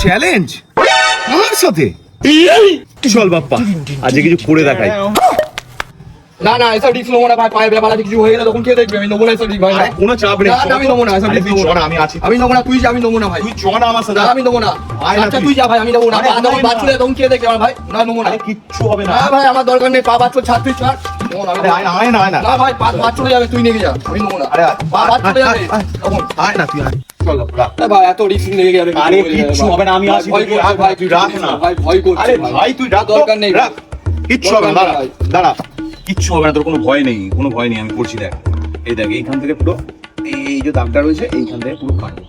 Challenge আমার সাথে? চল বাপ্পা, আজকে কিছু করে দেখাই। না না, এসব রিস্ক নেবো না ভাই। পায়ে ব্যাপার কিছু হয়ে গেলে তখন কে দেখবে? আমি নেবো না এসব রিস্ক ভাই। কোনো চাপ নেই, আমি নেবো না এসব রিস্ক। আমি আছি। আমি নেবো না, তুই যা। আমি নেবো না ভাই, তুই চ না আমার সাথে। আমি নেবো না। আচ্ছা তুই যা ভাই, আমি নেবো না। তখন বাচ্চা তখন কে দেখবে আমার ভাই? না নেবো না, কিচ্ছু হবে না। না ভাই আমার দরকার নেই। পা বাচ্চা ছাড়, তুই ছাড়। না ভাই, পা চলে যাবে, তুই নিয়ে যা। আমি নেবো না, পা চলে যাবে তখন। আয় না তুই, চল ভাই এত রিস্ক নিয়ে গেলে আরে কিচ্ছু হবে না, আমি আছি। ভয় করছে ভাই, তুই রাখ না ভাই, ভয় করছে। আরে ভাই তুই রাখ, দরকার নেই, রাখ। কিচ্ছু হবে না, দাঁড়া দাঁড়া, কিচ্ছু হবে না, তোর কোনো ভয় নেই, কোনো ভয় নেই। আমি করছি, দেখ এই দেখ, এইখান থেকে পুরো এই যে দাগটা রয়েছে, এইখান থেকে পুরো কাটবো।